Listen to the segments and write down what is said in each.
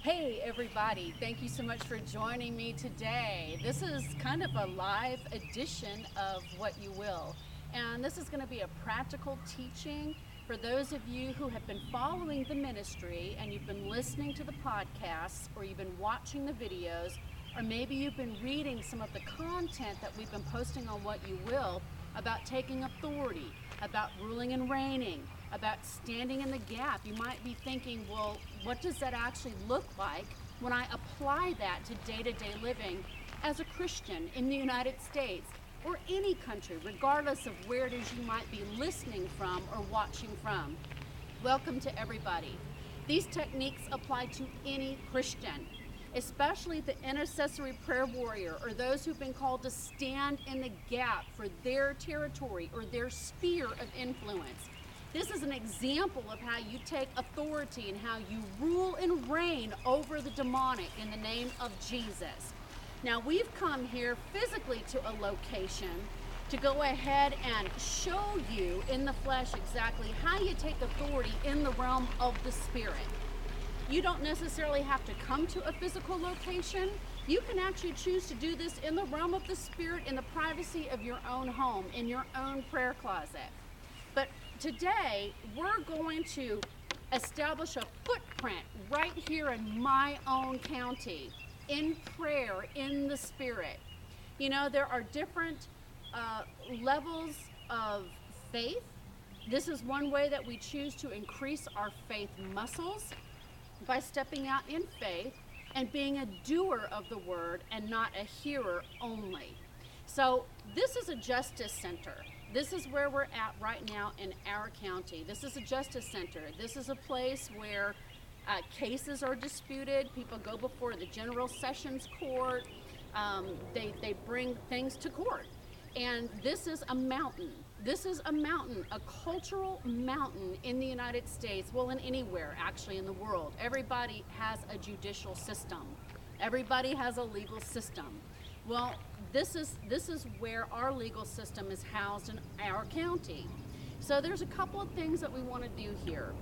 Hey everybody, thank you so much for joining me today. This is kind of a live edition of What You Will, and this is going to be a practical teaching for those of you who have been following the ministry and you've been listening to the podcasts or you've been watching the videos, or maybe you've been reading some of the content that we've been posting on What You Will about taking authority, about ruling and reigning, about standing in the gap. You might be thinking, well, what does that actually look like when I apply that to day-to-day living as a Christian in the United States or any country, regardless of where it is you might be listening from or watching from? Welcome to everybody. These techniques apply to any Christian, especially the intercessory prayer warrior or those who've been called to stand in the gap for their territory or their sphere of influence. This is an example of how you take authority and how you rule and reign over the demonic in the name of Jesus. Now, we've come here physically to a location to go ahead and show you in the flesh exactly how you take authority in the realm of the spirit. You don't necessarily have to come to a physical location. You can actually choose to do this in the realm of the spirit, in the privacy of your own home, in your own prayer closet. But today, we're going to establish a footprint right here in my own county, in prayer, in the spirit. You know, there are different levels of faith. This is one way that we choose to increase our faith muscles, by stepping out in faith and being a doer of the word and not a hearer only. So this is a justice center. This is where we're at right now in our county. This is a justice center. This is a place where cases are disputed. People go before the General Sessions Court. They bring things to court. And this is a mountain. This is a mountain, a cultural mountain in the United States, well, in anywhere actually in the world. Everybody has a judicial system. Everybody has a legal system. Well, this is where our legal system is housed in our county. So there's a couple of things that we want to do here.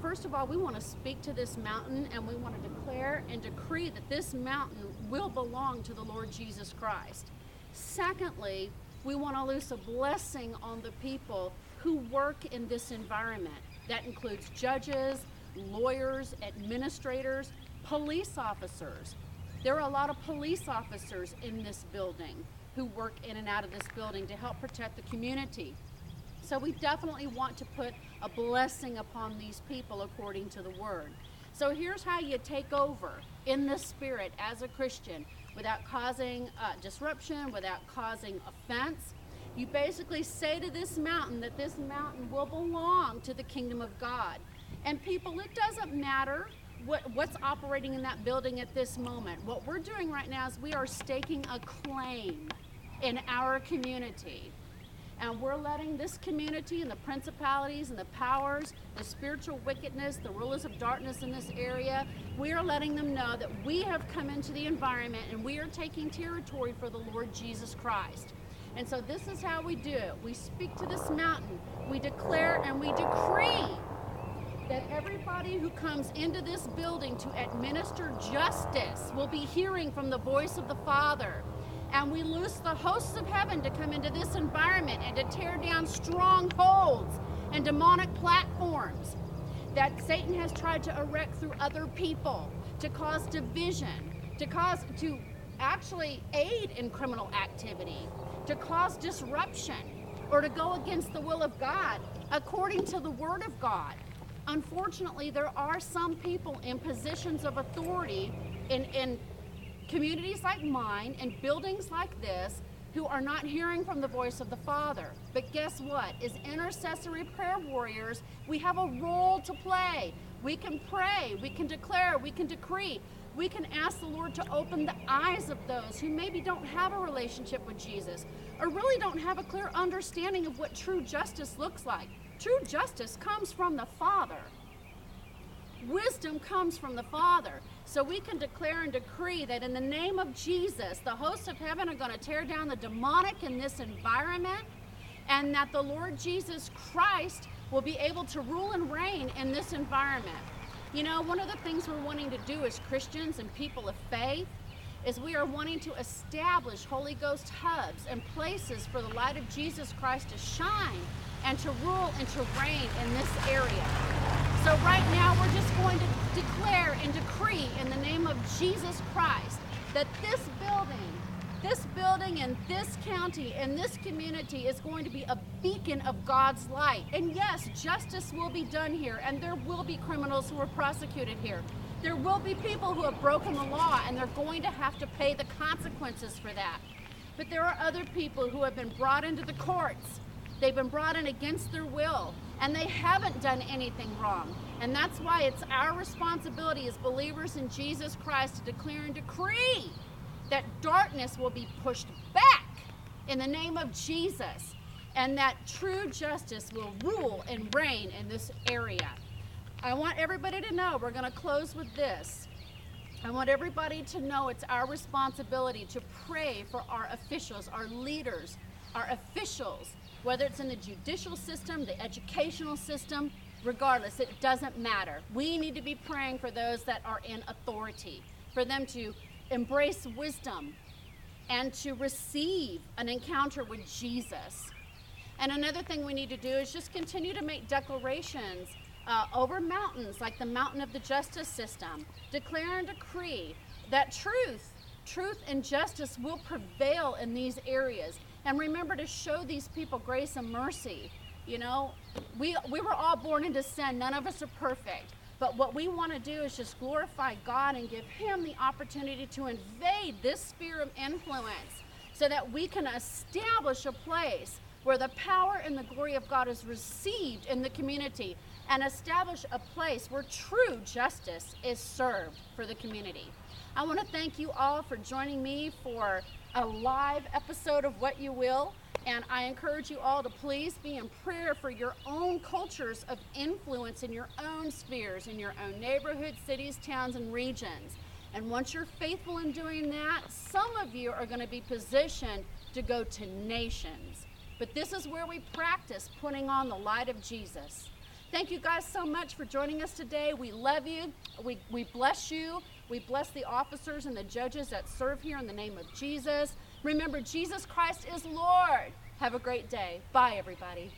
First of all, we want to speak to this mountain and we want to declare and decree that this mountain will belong to the Lord Jesus Christ. Secondly, we want to loose a blessing on the people who work in this environment. That includes judges, lawyers, administrators, police officers. There are a lot of police officers in this building who work in and out of this building to help protect the community. So we definitely want to put a blessing upon these people according to the word. So here's how you take over in the spirit as a Christian without causing disruption, without causing offense. You basically say to this mountain that this mountain will belong to the kingdom of God. And people, it doesn't matter what's operating in that building at this moment. What we're doing right now is we are staking a claim in our community. And we're letting this community and the principalities and the powers, the spiritual wickedness, the rulers of darkness in this area, we are letting them know that we have come into the environment and we are taking territory for the Lord Jesus Christ. And so this is how we do it. We speak to this mountain. We declare and we decree that everybody who comes into this building to administer justice will be hearing from the voice of the Father. And we loose the hosts of heaven to come into this environment and to tear down strongholds and demonic platforms that Satan has tried to erect through other people to cause division, to actually aid in criminal activity, to cause disruption, or to go against the will of God according to the word of God. Unfortunately, there are some people in positions of authority in communities like mine and buildings like this who are not hearing from the voice of the Father. But guess what? As intercessory prayer warriors, we have a role to play. We can pray, we can declare, we can decree. We can ask the Lord to open the eyes of those who maybe don't have a relationship with Jesus or really don't have a clear understanding of what true justice looks like. True justice comes from the Father. Wisdom comes from the Father. So we can declare and decree that in the name of Jesus, the hosts of heaven are going to tear down the demonic in this environment, and that the Lord Jesus Christ will be able to rule and reign in this environment. You know, one of the things we're wanting to do as Christians and people of faith is we are wanting to establish Holy Ghost hubs and places for the light of Jesus Christ to shine and to rule and to reign in this area. So right now we're just going to declare and decree in the name of Jesus Christ that this building and this county and this community is going to be a beacon of God's light. And yes, justice will be done here, and there will be criminals who are prosecuted here. There will be people who have broken the law, and they're going to have to pay the consequences for that. But there are other people who have been brought into the courts. They've been brought in against their will, and they haven't done anything wrong. And that's why it's our responsibility as believers in Jesus Christ to declare and decree that darkness will be pushed back in the name of Jesus, and that true justice will rule and reign in this area. I want everybody to know, we're going to close with this. I want everybody to know it's our responsibility to pray for our officials, our leaders, our officials, whether it's in the judicial system, the educational system, regardless, it doesn't matter. We need to be praying for those that are in authority, for them to embrace wisdom and to receive an encounter with Jesus. And another thing we need to do is just continue to make declarations over mountains, like the mountain of the justice system. Declare and decree that truth and justice will prevail in these areas. And remember to show these people grace and mercy. You know, we were all born into sin. None of us are perfect. But what we want to do is just glorify God and give Him the opportunity to invade this sphere of influence so that we can establish a place where the power and the glory of God is received in the community, and establish a place where true justice is served for the community. I want to thank you all for joining me for a live episode of What You Will. And I encourage you all to please be in prayer for your own cultures of influence in your own spheres, in your own neighborhoods, cities, towns, and regions. And once you're faithful in doing that, some of you are going to be positioned to go to nations. But this is where we practice putting on the light of Jesus. Thank you guys so much for joining us today. We love you. We bless you. We bless the officers and the judges that serve here in the name of Jesus. Remember, Jesus Christ is Lord. Have a great day. Bye, everybody.